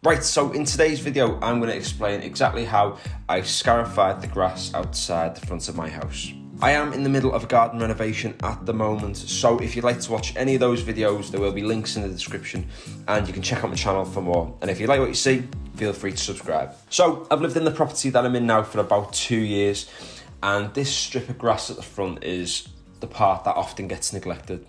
Right, so in today's video, I'm going to explain exactly how I scarified the grass outside the front of my house. I am in the middle of a garden renovation at the moment, so if you'd like to watch any of those videos, there will be links in the description and you can check out my channel for more. And if you like what you see, feel free to subscribe. So I've lived in the property that I'm in now for about 2 years, and this strip of grass at the front is the part that often gets neglected.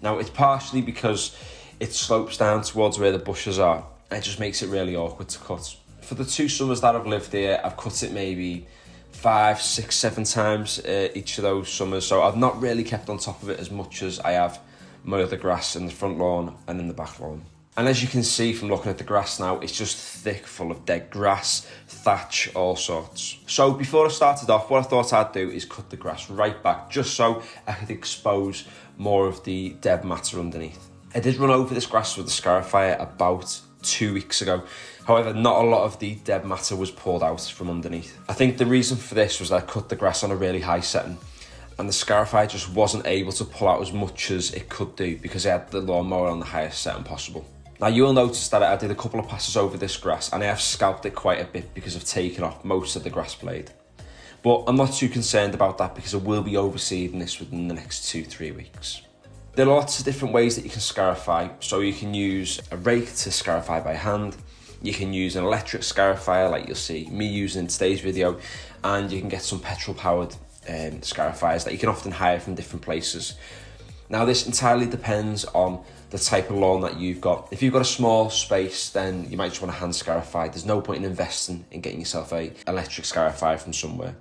Now, it's partially because it slopes down towards where the bushes are. It just makes it really awkward to cut. For the 2 summers that I've lived here, I've cut it maybe 5, 6, 7 times each of those summers. So I've not really kept on top of it as much as I have my other grass in the front lawn and in the back lawn. And as you can see from looking at the grass now, it's just thick, full of dead grass, thatch, all sorts. So before I started off, what I thought I'd do is cut the grass right back, just so I could expose more of the dead matter underneath. I did run over this grass with the Scarifier about 2 weeks ago. However, not a lot of the dead matter was pulled out from underneath. I think the reason for this was that I cut the grass on a really high setting, and the Scarifier just wasn't able to pull out as much as it could do because I had the lawnmower on the highest setting possible. Now, you'll notice that I did a couple of passes over this grass and I have scalped it quite a bit because I've taken off most of the grass blade. But I'm not too concerned about that because I will be overseeding this within the next 2-3 weeks. There are lots of different ways that you can scarify. So you can use a rake to scarify by hand. You can use an electric scarifier like you'll see me using in today's video. And you can get some petrol powered scarifiers that you can often hire from different places. Now, this entirely depends on the type of lawn that you've got. If you've got a small space, then you might just want to hand scarify. There's no point in investing in getting yourself an electric scarifier from somewhere.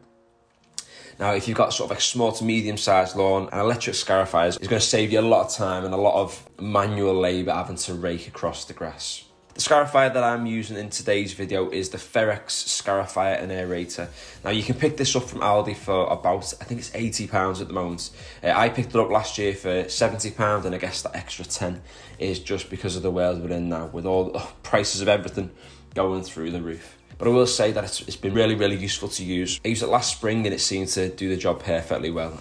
Now, if you've got sort of a small to medium sized lawn, an electric scarifier is going to save you a lot of time and a lot of manual labour having to rake across the grass. The Scarifier that I'm using in today's video is the Ferex Scarifier and Aerator. Now, you can pick this up from Aldi for about, I think it's £80 at the moment. I picked it up last year for £70, and I guess that extra 10 is just because of the world we're in now, with all the prices of everything going through the roof. But I will say that it's been really useful to use. I used it last spring and it seemed to do the job perfectly well.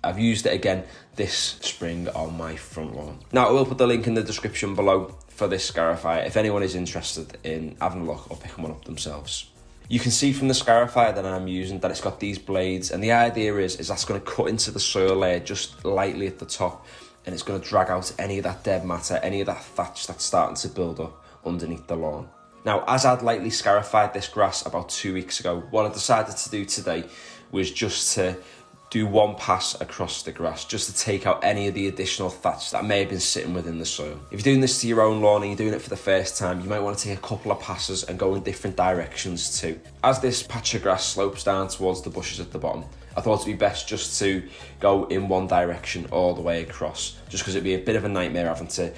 I've used it again this spring on my front lawn. Now, I will put the link in the description below for this Scarifier if anyone is interested in having a look or picking one up themselves. You can see from the Scarifier that I'm using that it's got these blades, and the idea is that's going to cut into the soil layer just lightly at the top, and it's going to drag out any of that dead matter, any of that thatch that's starting to build up underneath the lawn. Now, as I'd lightly scarified this grass about 2 weeks ago, what I decided to do today was just to do one pass across the grass, just to take out any of the additional thatch that may have been sitting within the soil. If you're doing this to your own lawn and you're doing it for the first time, you might want to take a couple of passes and go in different directions too. As this patch of grass slopes down towards the bushes at the bottom, I thought it'd be best just to go in one direction all the way across, just because it'd be a bit of a nightmare having to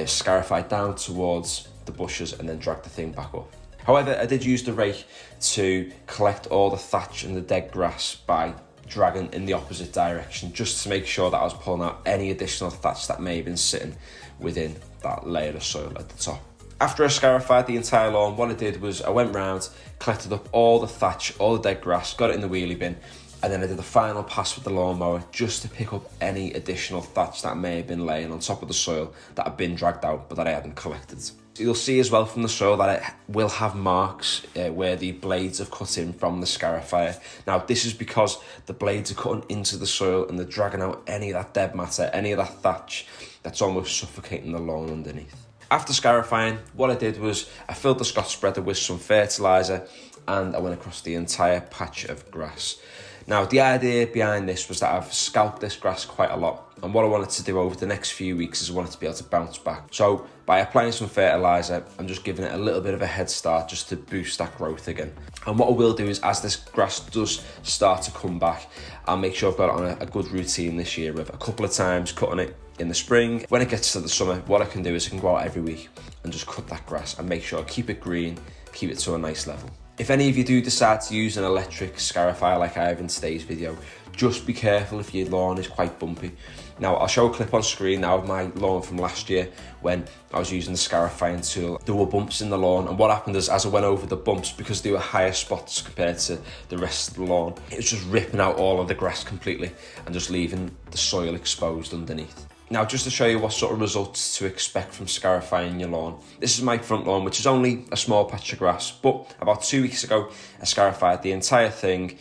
scarify down towards the bushes and then drag the thing back up. However, I did use the rake to collect all the thatch and the dead grass by dragging in the opposite direction, just to make sure that I was pulling out any additional thatch that may have been sitting within that layer of soil at the top. After I scarified the entire lawn, what I did was I went round, collected up all the thatch, all the dead grass, got it in the wheelie bin, and then I did the final pass with the lawnmower just to pick up any additional thatch that may have been laying on top of the soil that had been dragged out but that I hadn't collected. You'll see as well from the soil that it will have marks where the blades have cut in from the Scarifier. Now, this is because the blades are cutting into the soil and they're dragging out any of that dead matter, any of that thatch that's almost suffocating the lawn underneath. After scarifying, what I did was I filled the Scotch spreader with some fertilizer and I went across the entire patch of grass. Now, the idea behind this was that I've scalped this grass quite a lot, and what I wanted to do over the next few weeks is I wanted to be able to bounce back. So by applying some fertilizer, I'm just giving it a little bit of a head start just to boost that growth again. And what I will do is, as this grass does start to come back, I'll make sure I've got it on a good routine this year of a couple of times cutting it in the spring. When it gets to the summer, what I can do is I can go out every week and just cut that grass and make sure I keep it green, keep it to a nice level. If any of you do decide to use an electric scarifier like I have in today's video, just be careful if your lawn is quite bumpy. Now, I'll show a clip on screen now of my lawn from last year when I was using the scarifying tool. There were bumps in the lawn, and what happened is as I went over the bumps, because they were higher spots compared to the rest of the lawn, it was just ripping out all of the grass completely and just leaving the soil exposed underneath. Now, just to show you what sort of results to expect from scarifying your lawn. This is my front lawn, which is only a small patch of grass, but about 2 weeks ago, I scarified the entire thing.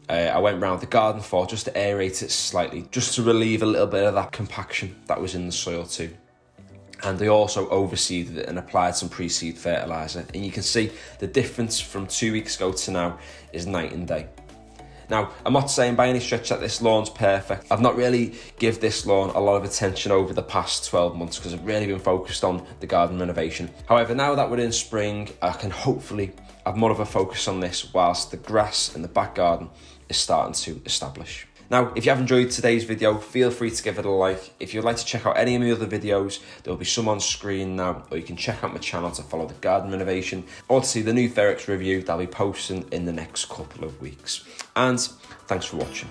I went round the garden fork just to aerate it slightly, just to relieve a little bit of that compaction that was in the soil too. And I also overseeded it and applied some pre-seed fertilizer. And you can see the difference from 2 weeks ago to now is night and day. Now, I'm not saying by any stretch that this lawn's perfect. I've not really give this lawn a lot of attention over the past 12 months because I've really been focused on the garden renovation. However, now that we're in spring, I can hopefully have more of a focus on this whilst the grass in the back garden is starting to establish. Now, if you have enjoyed today's video, feel free to give it a like. If you'd like to check out any of my other videos, there'll be some on screen now, or you can check out my channel to follow the garden renovation, or to see the new Ferrex review that I'll be posting in the next couple of weeks. And thanks for watching.